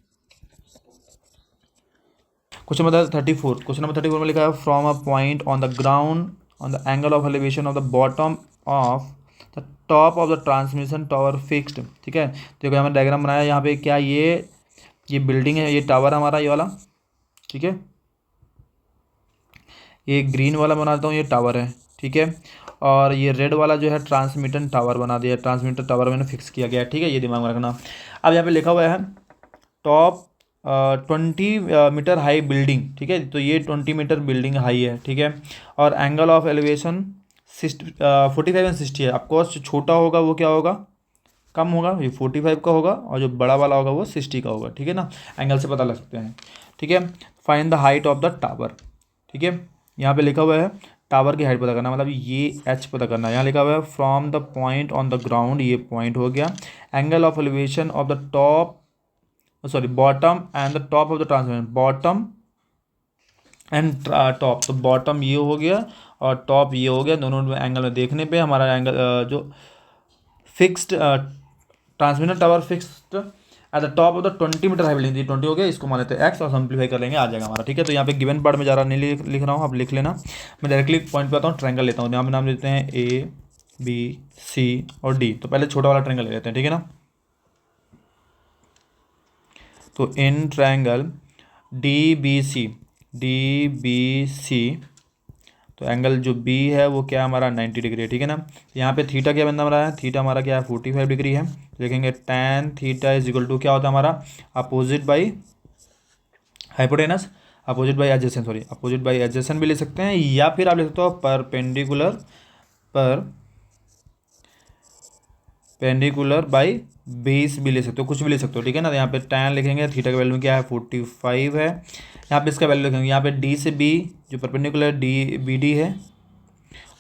Question number 34, question number 34 में लिखा है from a point on the ground on the angle of elevation of the bottom of the top of the transmission tower fixed. ठीक है, तो हमने डायग्राम बनाया यहाँ पे, क्या ये बिल्डिंग है, ये टावर हमारा ये वाला। ठीक है, ये ग्रीन वाला बना देता हूँ, ये टावर है। ठीक है, और ये रेड वाला जो है ट्रांसमिशन टावर बना दिया, ट्रांसमीटर टावर मैंने फिक्स किया गया है। ठीक है, ये दिमाग में रखना। अब यहाँ पे लिखा हुआ है टॉप 20 मीटर हाई बिल्डिंग। ठीक है, तो ये 20 मीटर बिल्डिंग हाई है। ठीक है, और एंगल ऑफ एलिवेशन 45 एंड 60 है। ऑफकोर्स जो छोटा होगा वो क्या होगा, कम होगा, ये 45 का होगा, और जो बड़ा वाला होगा वो 60 का होगा। ठीक है ना, एंगल से पता लग सकते हैं। ठीक है, find the height of the tower. ठीक है, यहाँ पे लिखा हुआ है टावर की हाइट पता करना, मतलब ये एच पता करना। यहाँ लिखा हुआ है from the point on the ground, ये पॉइंट हो गया, angle of elevation of the top sorry bottom and the top of the transmission, bottom and top, तो बॉटम ये हो गया और टॉप ये हो गया। दोनों एंगल में देखने पे हमारा एंगल जो fixed transmission tower fixed at the top of the 20 metre high building, 20 हो गया, इसको मान लेते हैं एक्स और सिंप्लीफाई कर लेंगे, आ जाएगा हमारा। ठीक है, तो यहाँ पे गिवन पार्ट में जा रहा नहीं लिख रहा हूँ, आप लिख लेना। मैं डायरेक्टली पॉइंट पे आता हूँ, ट्रायंगल लेता हूँ, यहाँ पे नाम लेते हैं ए बी सी और डी। तो पहले छोटा वाला ट्रायंगल ले लेते हैं। ठीक है ना, तो in triangle D B C, तो एंगल जो बी है वो क्या हमारा 90 डिग्री है। ठीक है ना, यहाँ पे थीटा क्या बनता हमारा है, थीटा हमारा क्या है 45 डिग्री है। देखेंगे tan theta is equal to क्या होता है हमारा, opposite by hypotenuse, opposite by adjacent, sorry opposite by adjacent भी ले सकते हैं, या फिर आप लिख सकते हो परपेंडिकुलर बाई बेस भी ले सकते हो, कुछ भी ले सकते हो। ठीक है ना, तो यहाँ पे tan लिखेंगे, थीटा का वैल्यू क्या है 45 है, यहाँ पे इसका वैल्यू लिखेंगे, यहाँ पे डी से बी जो परपेंडिकुलर डी बी डी है,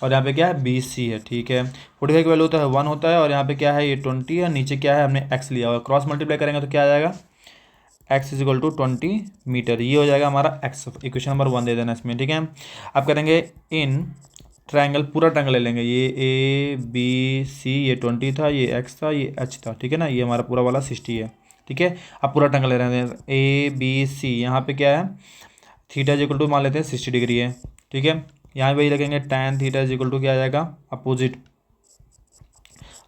और यहाँ पे क्या है बी सी है। ठीक है, 45 का वैल्यू होता है 1 होता है, और यहाँ पे क्या है ये 20 है, नीचे क्या है हमने x लिया हुआ, क्रॉस मल्टीप्लाई करेंगे तो क्या आ जाएगा x is equal to 20 metre, ये हो जाएगा हमारा x। इक्वेशन नंबर 1 दे देना इसमें। ठीक है, अब करेंगे इन ट्रायंगल, पूरा ट्रायंगल ले लेंगे, ये ए बी सी, ये 20 था, ये x था, ये h था। ठीक है ना, ये हमारा पूरा वाला 60 है। ठीक है, अब पूरा ट्रायंगल ले रहे हैं ए बी सी, यहाँ पे क्या है थीटा इज इक्वल टू मान लेते हैं 60 डिग्री है। ठीक है, यहाँ वही लगेंगे tan theta is equal to क्या आ जाएगा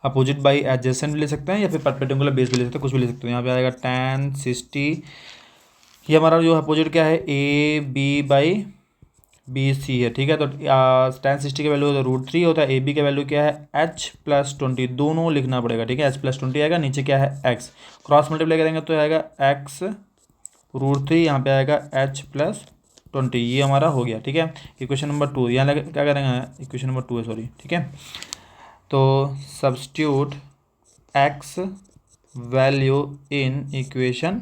अपोजिट बाई एडजेसेंट भी ले सकते हैं, या फिर परपेंडिकुलर बेस भी ले सकते हैं, कुछ भी ले सकते हो। यहाँ पे आएगा tan 60, ये हमारा जो अपोजिट क्या है A B by B C है। ठीक है, तो tan 60 का वैल्यू √3 होता है, ए बी का वैल्यू क्या है h प्लस 20, दोनों लिखना पड़ेगा। ठीक है, h प्लस 20 आएगा, नीचे क्या है x, क्रॉस मल्टीप्लाई करेंगे तो आएगा x √3, यहाँ पे आएगा h प्लस 20, ये हमारा हो गया। ठीक है, इक्वेशन नंबर 2, यहाँ लगे क्या करेंगे, इक्वेशन नंबर 2 है सॉरी। ठीक है, तो substitute x value in equation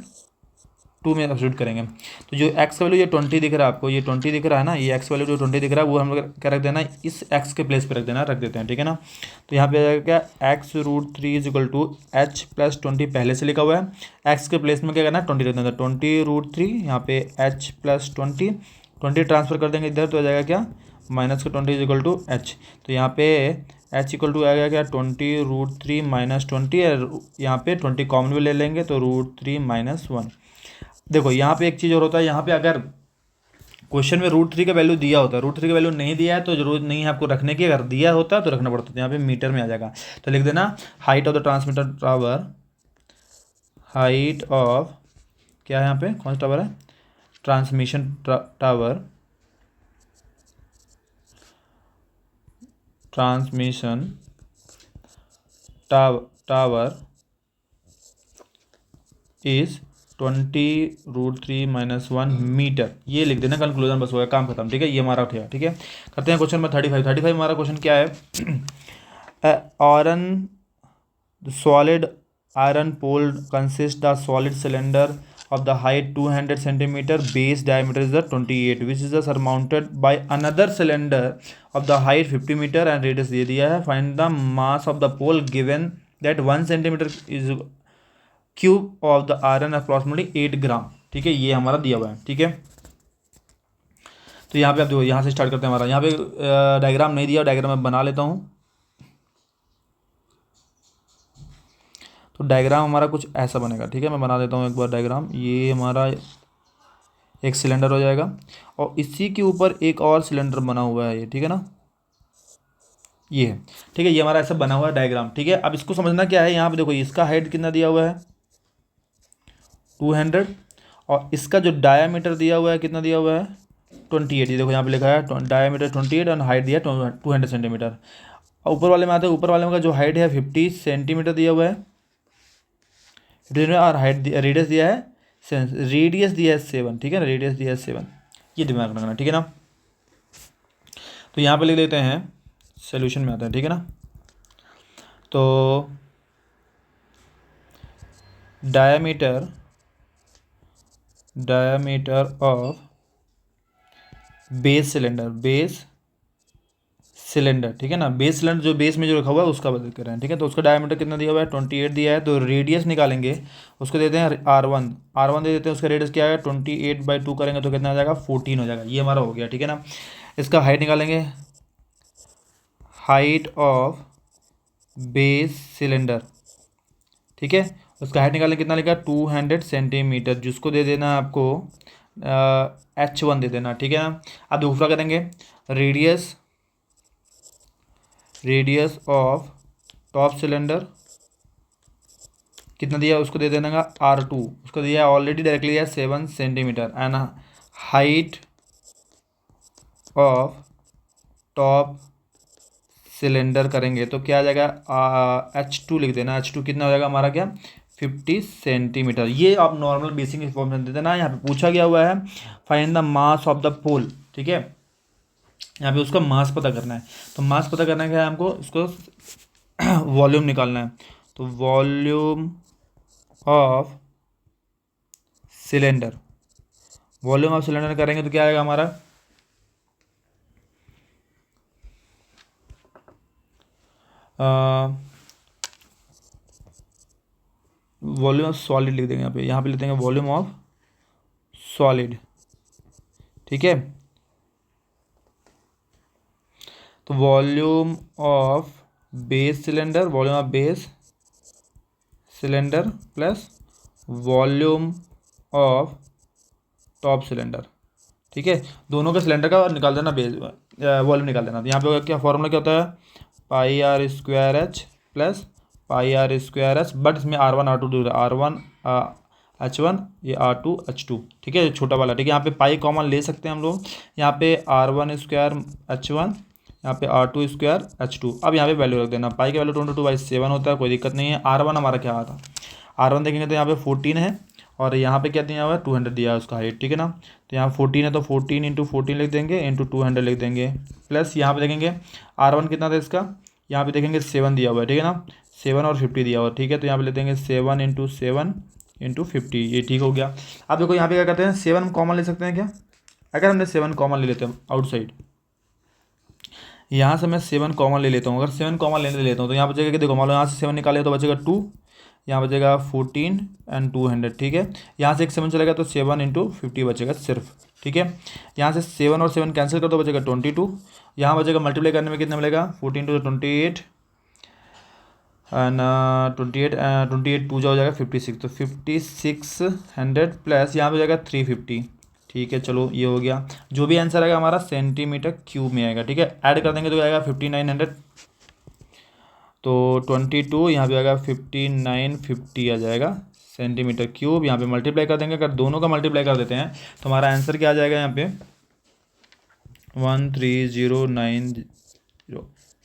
2 में सब्स्टिट्यूट करेंगे, तो जो x का वैल्यू ये 20 दिख रहा है आपको, ये 20 दिख रहा है ना, ये x वैल्यू जो 20 दिख रहा है वो हम लोग क्या रख देना, इस x के प्लेस पे रख देते हैं। ठीक है ना, तो यहाँ पे आ जाएगा क्या x √3 is equal to h plus 20 पहले से लिखा हुआ है, x के प्लेस में क्या करना है 20 रख देना, 20 √3, यहाँ पे h प्लस 20 ट्रांसफर कर देंगे इधर, तो आ जाएगा क्या माइनस का 20 इज इक्वल टू h, तो यहाँ पे h इक्वल टू आएगा क्या 20 √3 माइनस 20, और यहाँ पे 20 कॉमन भी ले लेंगे तो √3 माइनस 1। देखो यहाँ पे एक चीज़ और होता है, यहाँ पे अगर क्वेश्चन में √3 का वैल्यू दिया होता है, √3 का वैल्यू नहीं दिया है तो जरूरत नहीं है आपको रखने की, अगर दिया होता है तो रखना पड़ता है, तो यहाँ पे मीटर में आ जाएगा। तो लिख देना height of the transmitter tower, height of क्या है यहाँ पे कौन सा टावर है, transmission tower, transmission tower is 20 √3 minus 1 metre, ये लिख देना, कंक्लूजन बस हो गया, काम खत्म। ठीक है, ये हमारा उठेगा। ठीक है, करते हैं क्वेश्चन नंबर 35 हमारा क्वेश्चन क्या है iron the solid iron pole consist the solid cylinder of the height 200 centimeter, base diameter is the 28, which is surmounted by another cylinder of the height 50 meter and radius दे दिया है. Find the mass of the pole given that 1 centimeter is cube of the iron approximately 8 ग्राम. ठीक है, ये हमारा दिया हुआ है. ठीक है, तो यहाँ पे आप देखो, यहाँ से स्टार्ट करते हैं. हमारा यहाँ पे डायग्राम नहीं दिया, डायग्राम मैं बना लेता हूँ. तो डायग्राम हमारा कुछ ऐसा बनेगा. ठीक है, मैं बना देता हूँ एक बार डायग्राम. ये हमारा एक सिलेंडर हो जाएगा और इसी के ऊपर एक और सिलेंडर बना हुआ है ये. ठीक है ना, ये है. ठीक है, ये हमारा ऐसा बना हुआ है डायग्राम. ठीक है, अब इसको समझना क्या है. यहाँ पे देखो, इसका हाइट कितना दिया हुआ है 200 और इसका जो डायामीटर दिया हुआ है कितना दिया हुआ है 28. ये देखो यहाँ पे लिखा है डायामीटर 28 और हाइट दिया 200 सेंटीमीटर. और ऊपर वाले में आते हैं, ऊपर वाले में का जो हाइट है 50 सेंटीमीटर दिया हुआ है और हाइट रेडियस दिया है रेडियस दिया है 7. ठीक है ना, रेडियस दिया है 7. ये दिमाग रखना. ठीक है ना, तो यहाँ पे लिख लेते हैं, सोल्यूशन में आता है. ठीक है ना, तो डायामीटर ऑफ बेस सिलेंडर. ठीक है ना, बेस सिलेंडर जो बेस में जो रखा हुआ है उसका बदल कर रहे हैं. ठीक है, तो उसका डायमीटर कितना दिया हुआ है 28 दिया है. तो रेडियस निकालेंगे, उसको देते हैं R1 दे देते हैं. उसका रेडियस क्या है 28/2 करेंगे तो कितना आ जाएगा 14 हो जाएगा. ये हमारा हो गया. ठीक है ना, इसका हाइट निकालेंगे, हाइट ऑफ बेस सिलेंडर. ठीक है, उसका हाइट निकालेंगे, कितना लिखा 200 सेंटीमीटर, जिसको दे देना है आपको H1 दे देना. ठीक है ना, अब दूसरा करेंगे, रेडियस ऑफ टॉप सिलेंडर कितना दिया उसको दे देना R2, उसको दिया ऑलरेडी डायरेक्टली दिया 7 centimetre. And height of top cylinder करेंगे तो क्या आ जाएगा H2 लिख देना. H2 कितना हो जाएगा हमारा क्या 50 सेंटीमीटर. ये आप नॉर्मल बेसिक इन्फॉर्मेशन दे देना. यहाँ पे पूछा गया हुआ है find the mass of the pole. ठीक है, यहाँ पे उसका मास पता करना है. तो मास पता करना क्या है हमको, उसको वॉल्यूम निकालना है. तो वॉल्यूम ऑफ सिलेंडर करेंगे तो क्या आएगा हमारा वॉल्यूम ऑफ सॉलिड लिख देंगे. यहाँ पे लिख देंगे वॉल्यूम ऑफ सॉलिड. ठीक है, तो volume of base cylinder plus volume of top cylinder. ठीक है, दोनों का सिलेंडर का निकाल देना, बेस वॉल्यूम निकाल देना. तो यहाँ पे क्या फॉर्मूला क्या होता है πr² H plus πr² H, but इसमें R1 R2 दूर है, R1 H1 ये R2 H2. ठीक है, छोटा वाला. ठीक है, यहाँ पे पाई कॉमन ले सकते हैं हम लोग. यहाँ पे R1² H1, यहाँ पे R2² H2. अब यहाँ पे वैल्यू रख देना. पाई की वैल्यू 22/7 होता है, कोई दिक्कत नहीं है. R1 हमारा क्या आता है, R1 देखेंगे तो यहाँ पे 14 है और यहाँ पे क्या दिया हुआ है 200 दिया है उसका हाइट. ठीक है ना, तो यहाँ 14 है तो 14 × 14 लिख देंगे इंटू 200 लिख देंगे. प्लस यहाँ पे देखेंगे R1 कितना था इसका, यहाँ पे देखेंगे 7 दिया हुआ है. ठीक है ना, 7 और 50 दिया हुआ है. ठीक है, तो यहाँ पे लिख देंगे 7 × 7 × 50. ये ठीक हो गया. अब देखो यहाँ पे क्या करते हैं, 7 कॉमन ले सकते हैं क्या. अगर हमने 7 कॉमन ले लेते हैं आउटसाइड, यहाँ से मैं 7 कॉमन ले लेता हूँ. अगर 7 कॉमन लेता हूँ तो यहाँ बचेगा कि देखो मान लो यहाँ से 7 निकाले तो बचेगा 2, यहाँ बचेगा 14 एंड 200. ठीक है, यहाँ से एक 7 चलेगा तो 7 × 50 बचेगा सिर्फ. ठीक है, यहाँ से 7 और 7 कैंसिल कर दो बचेगा 22. यहाँ बचेगा मल्टीप्लाई करने में कितना मिलेगा 14 × 28 एंड 28 2 हो जाएगा 56. तो 5600 प्लस यहाँ पे जाएगा 350. ठीक है, चलो ये हो गया. जो भी आंसर आएगा हमारा सेंटीमीटर क्यूब में आएगा. ठीक है, ऐड कर देंगे तो आएगा 5900. तो 22 यहाँ पे आएगा 5950 आ जाएगा सेंटीमीटर क्यूब. यहाँ पे मल्टीप्लाई कर देंगे, अगर दोनों का मल्टीप्लाई कर देते हैं तो हमारा आंसर क्या आ जाएगा यहाँ पे 13090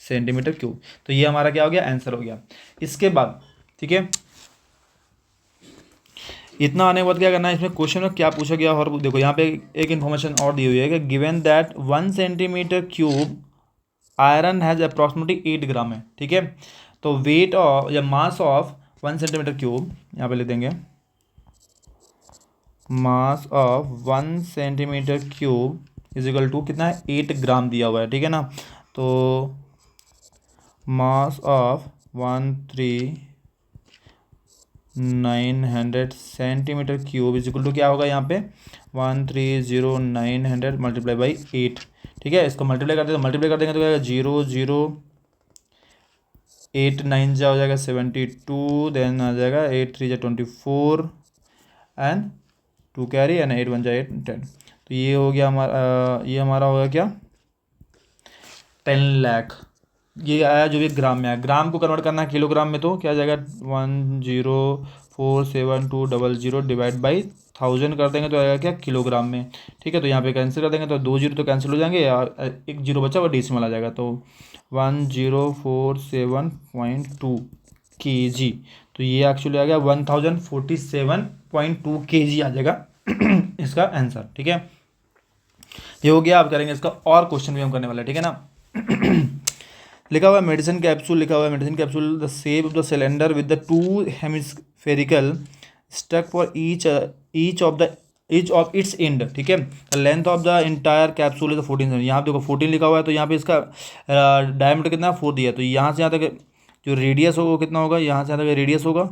सेंटीमीटर क्यूब. तो ये हमारा क्या हो गया आंसर हो गया. इसके बाद ठीक है, इतना आने के बाद क्या करना है, इसमें क्वेश्चन में क्या पूछा गया. और देखो यहाँ पे एक इन्फॉर्मेशन और दी हुई है कि given that 1 centimetre cube iron has approximately 8 ग्राम है. ठीक है, तो वेट ऑफ या मास ऑफ 1 सेंटीमीटर क्यूब, यहाँ पे लिख देंगे mass of 1 centimetre cube is equal to कितना है, 8 ग्राम दिया हुआ है, ठीक है ना। तो mass of 13,900 centimetre cube is equal to क्या होगा यहाँ पे, 13,900 मल्टीप्लाई बाई 8, ठीक है। इसको मल्टीप्लाई करते तो मल्टीप्लाई कर देंगे तो क्या 0,089 जा हो जाएगा 72, देन आ जाएगा 8 3 जा 24 एंड 2 कैरी एंड 8 1 जा 8 10। तो ये हो गया हमारा, ये हमारा होगा क्या 10 लाख। ये आया जो भी ग्राम में आया, ग्राम को कन्वर्ट करना है किलोग्राम में तो क्या आ जाएगा 1047200 डिवाइड बाई 1000 कर देंगे तो आएगा क्या किलोग्राम में, ठीक है। तो यहाँ पे कैंसिल कर देंगे तो 2 जीरो तो कैंसिल हो जाएंगे, या एक जीरो बचा हुआ डेसिमल आ जाएगा, तो 1047.2 kg। तो ये एक्चुअली आ गया 1047.2 kg आ जाएगा इसका आंसर, ठीक है। ये हो गया। आप करेंगे इसका और क्वेश्चन भी हम करने वाले हैं, ठीक है ना। लिखा हुआ है मेडिसिन कैप्सूल, लिखा हुआ है medicine capsule the shape of the cylinder with the 2 hemispherical stuck for each of its end, ठीक है। The length of the entire capsule is 14 यहाँ पे देखो 14 लिखा हुआ है, तो यहाँ पे इसका डायमीटर कितना 4 दिया है, तो यहाँ से यहाँ तक जो रेडियस होगा वो कितना होगा, यहाँ से यहाँ तक रेडियस होगा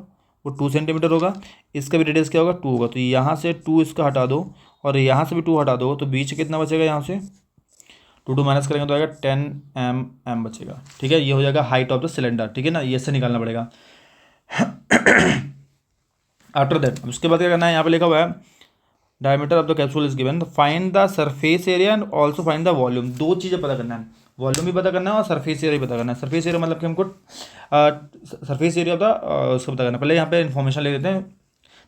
वो 2 सेंटीमीटर होगा, इसका भी रेडियस क्या होगा 2 होगा, तो यहाँ से 2 इसका हटा दो और यहाँ से भी 2 हटा दो, तो बीच कितना बचेगा, यहाँ से 2 माइनस करेंगे तो आएगा 10 mm बचेगा, ठीक है। ये हो जाएगा हाइट ऑफ द सिलेंडर, ठीक है ना, ये से निकालना पड़ेगा। आफ्टर दैट उसके बाद क्या करना है, यहाँ पे लिखा हुआ है diameter of the capsule is given, find the surface area and also find the volume. 2 चीज़ें पता करना है, वॉल्यूम भी पता करना है और सरफेस एरिया भी पता करना है। सरफेस एरिया मतलब कि हमको सरफेस एरिया ऑफ द उसको पता करना है। पहले यहाँ पे इन्फॉर्मेशन लिख देते हैं,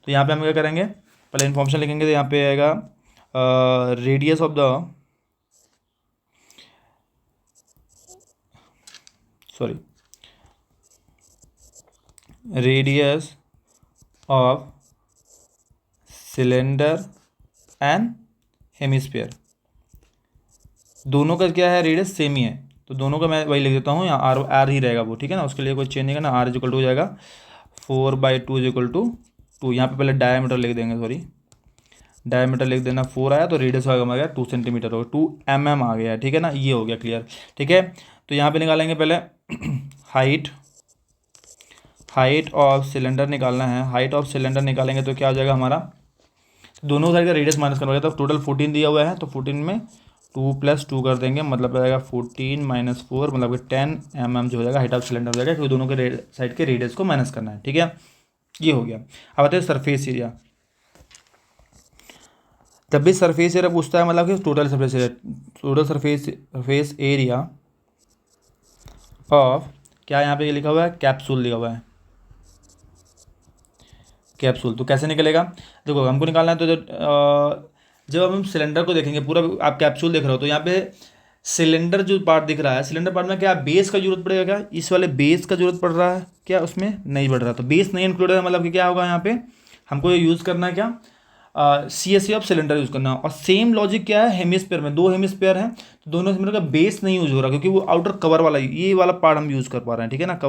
तो यहाँ पे हम क्या करेंगे, पहले इन्फॉर्मेशन लिखेंगे तो यहाँ पे आएगा radius of the radius of cylinder and hemisphere, दोनों का क्या है रेडियस सेम ही है, तो दोनों का मैं वही लिख देता हूँ, यहाँ आर आर ही रहेगा वो, ठीक है ना। उसके लिए कोई चेंज नहीं करना, आर इक्वल टू हो जाएगा 4/2 इक्वल टू 2। यहाँ पे पहले डायमीटर लिख देंगे, सॉरी डायमीटर लिख देना 4 आया, तो रेडियस आ गया 2 सेंटीमीटर होगा, 2 mm आ गया, ठीक है ना। ये हो गया क्लियर, ठीक है। तो यहाँ पे निकालेंगे पहले हाइट ऑफ सिलेंडर निकालना है। हाइट ऑफ सिलेंडर निकालेंगे तो क्या हो जाएगा हमारा, दोनों साइड का रेडियस माइनस करना होगा, तो टोटल 14 दिया हुआ है, तो 14 में 2 + 2 कर देंगे, मतलब आ जाएगा 14 - 4 मतलब कि 10 mm जो हो जाएगा हाइट ऑफ सिलेंडर हो जाएगा, क्योंकि दोनों के साइड के रेडियस को माइनस करना है, ठीक है। ये हो गया। अब आते हैं सरफेस एरिया। जब भी सरफेस एरिया पूछता है मतलब कि टोटल सरफेस एरिया ऑफ क्या, यहाँ पे लिखा हुआ है कैप्सूल लिखा हुआ है कैप्सूल, तो कैसे निकलेगा, देखो हमको निकालना है तो जब हम सिलेंडर को देखेंगे पूरा, आप कैप्सूल देख रहे हो तो यहाँ पे सिलेंडर जो पार्ट दिख रहा है, सिलेंडर पार्ट में क्या बेस का जरूरत पड़ेगा, क्या इस वाले बेस का जरूरत पड़ रहा है क्या, उसमें नहीं पड़ रहा, तो बेस नहीं इंक्लूड है, मतलब कि क्या होगा यहाँ पे हमको ये यूज़ करना है क्या, CSA ऑफ सिलेंडर यूज़ करना। और सेम लॉजिक क्या है हेमिस्फीयर में, 2 हेमिस्फीयर हैं तो दोनों हेमिस्फीयर का बेस नहीं यूज हो रहा, क्योंकि वो आउटर कवर वाला ये वाला पार्ट हम यूज़ कर पा रहे हैं, ठीक है ना, कर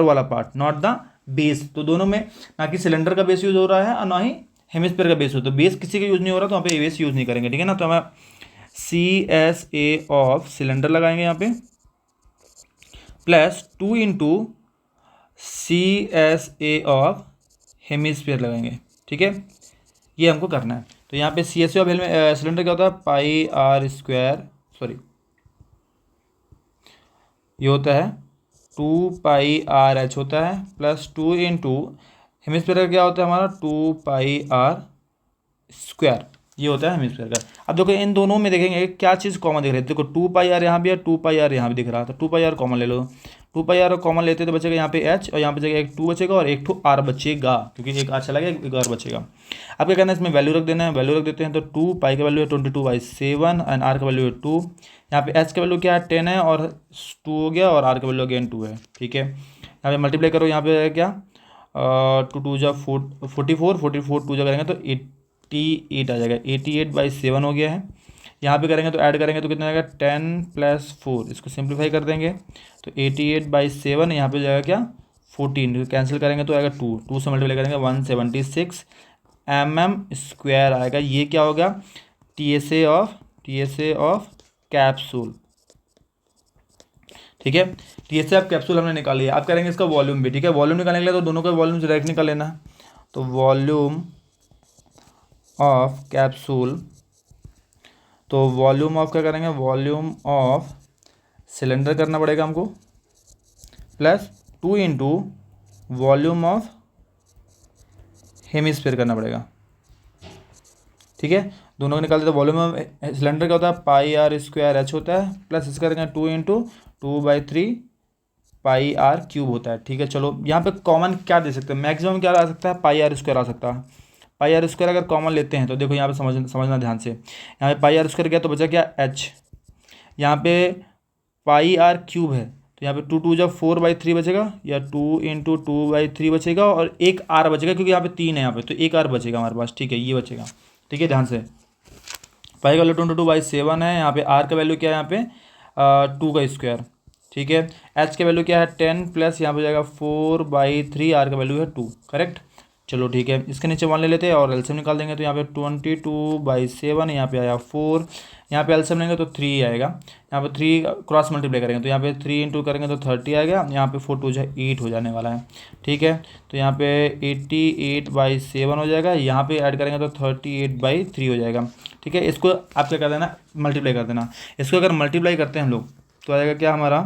वाला पार्ट, नॉट द बेस। तो दोनों में ना कि सिलेंडर का बेस यूज हो रहा है और ना ही हेमिस्फीयर का बेस हो, तो बेस किसी का यूज़ नहीं हो रहा, तो वहाँ पे बेस यूज़ नहीं करेंगे, ठीक है ना। तो हमें CSA ऑफ सिलेंडर लगाएंगे यहाँ पे प्लस 2 × CSA ऑफ हेमिस्फीयर लगाएंगे, ठीक है। ये हमको करना है। तो यहाँ पे CSA ऑफ सिलेंडर क्या होता है πr², सॉरी ये होता है 2πRh होता है, प्लस 2 × हेमिस्फीयर का क्या होता है हमारा 2πr², ये होता है हेमिस्फीयर का। अब देखो इन दोनों में देखेंगे क्या चीज़ कॉमन दिख रही है, देखो 2πr यहाँ भी है, 2πr यहाँ भी दिख रहा है, तो 2πr कॉमन ले लो, 2πr कॉमन लेते तो बचेगा यहाँ पे h और यहाँ पे बचेगा एक 2 बचेगा और एक 2 r बचेगा, क्योंकि एक r चला गया एक r बचेगा। अब क्या करना है इसमें वैल्यू रख देना है, वैल्यू रख देते हैं, तो 2 पाई का वैल्यू है 22/7 एंड r का वैल्यू है 2, यहाँ पे h का वैल्यू क्या है 10 है और 2 हो गया और r का वैल्यू अगेन 2 है, ठीक है। यहाँ पे मल्टीप्लाई करो, यहाँ पे क्या 2 2 जा 44 44 2 जा करेंगे तो 88 आ जाएगा, 88/7 हो गया है। यहाँ पे करेंगे तो ऐड करेंगे तो कितना आएगा 10+4, इसको सिंप्लीफाई कर देंगे तो 88/7, यहाँ पे जाएगा क्या 14, कैंसिल करेंगे तो आएगा 2 से मल्टीप्लाई करेंगे 176 mm² आएगा। ये क्या हो गया T S A of capsule. ठीक है, T S A of capsule हमने निकाल लिया। अब करेंगे इसका वॉल्यूम भी। ठीक है, वॉल्यूम निकालने के लिए तो दोनों का वॉल्यूम डायरेक्ट निकाल लेना है। तो वॉल्यूम ऑफ कैप्सूल, तो वॉल्यूम ऑफ क्या करेंगे, वॉल्यूम ऑफ सिलेंडर करना पड़ेगा हमको, plus 2 into volume of hemisphere करना पड़ेगा। ठीक है, दोनों को निकाल देते। वॉल्यूम ऑफ सिलेंडर क्या होता है πr² होता है, प्लस इसका करेंगे 2 इंटू 2/3 πr³ होता है। ठीक है, चलो यहाँ पे कॉमन क्या दे सकते हैं, मैक्सिमम क्या आ सकता है πr² आ सकता है। πr² अगर कॉमन लेते हैं तो देखो यहाँ पे समझना ध्यान से, यहाँ पे πr² गया तो बचा क्या h, यहाँ पे πr³ है तो यहाँ पे 2 2 जब 4/3 बचेगा, या 2 इंटू 2/3 बचेगा, और एक r बचेगा क्योंकि यहाँ पे 3 है, यहाँ पे तो एक r बचेगा हमारे पास। ठीक है, ये बचेगा। ठीक है, ध्यान से, पाई का वैल्यू 22/7 है, यहाँ पे आर का वैल्यू क्या है, यहाँ पे 2 का स्क्वायर। ठीक है, एच का वैल्यू क्या है 10, प्लस यहाँ पे जाएगा 4/3, आर का वैल्यू है 2। करेक्ट, चलो ठीक है, इसके नीचे 1 ले लेते हैं और एलसीएम निकाल देंगे। तो यहाँ पे 22/7, यहाँ पे आया 4, यहाँ पे एलसीएम लेंगे तो 3 आएगा, यहाँ पे 3 क्रॉस मल्टीप्लाई करेंगे तो यहाँ पे 3 इंटू करेंगे तो 30 आएगा, यहाँ पे 4 2 8 हो जाने वाला है। ठीक है, तो यहाँ पे 88/7 हो जाएगा, यहाँ पे ऐड करेंगे तो 38/3 हो जाएगा। ठीक है, इसको आप क्या कर देना, मल्टीप्लाई कर देना। इसको अगर मल्टीप्लाई करते हैं हम लोग तो आएगा क्या हमारा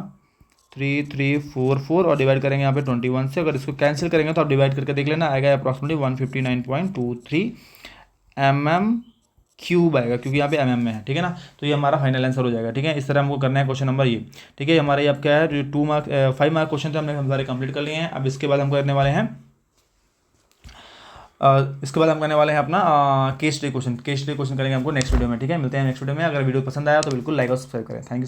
3344, और डिवाइड करेंगे यहाँ पे 21 से। अगर इसको कैंसिल करेंगे तो आप डिवाइड करके देख लेना, आएगा अप्रॉक्सीमेटली 159.23 mm³ आएगा, क्योंकि यहाँ पे mm में है। ठीक है ना, तो ये हमारा फाइनल आंसर हो जाएगा। ठीक है, इस तरह हमको करना है क्वेश्चन नंबर ये। ठीक है, हमारे अब क्या है, जो 5 मार्क क्वेश्चन थे हमने हमारे कंप्लीट कर लिए हैं। अब इसके बाद हम करने वाले हैं अपना केस स्टडी क्वेश्चन करेंगे हमको नेक्स्ट वीडियो में। ठीक है, मिलते हैं नेक्स्ट वीडियो में। अगर वीडियो पसंद आया तो बिल्कुल लाइक और सब्सक्राइब करें। Thank you.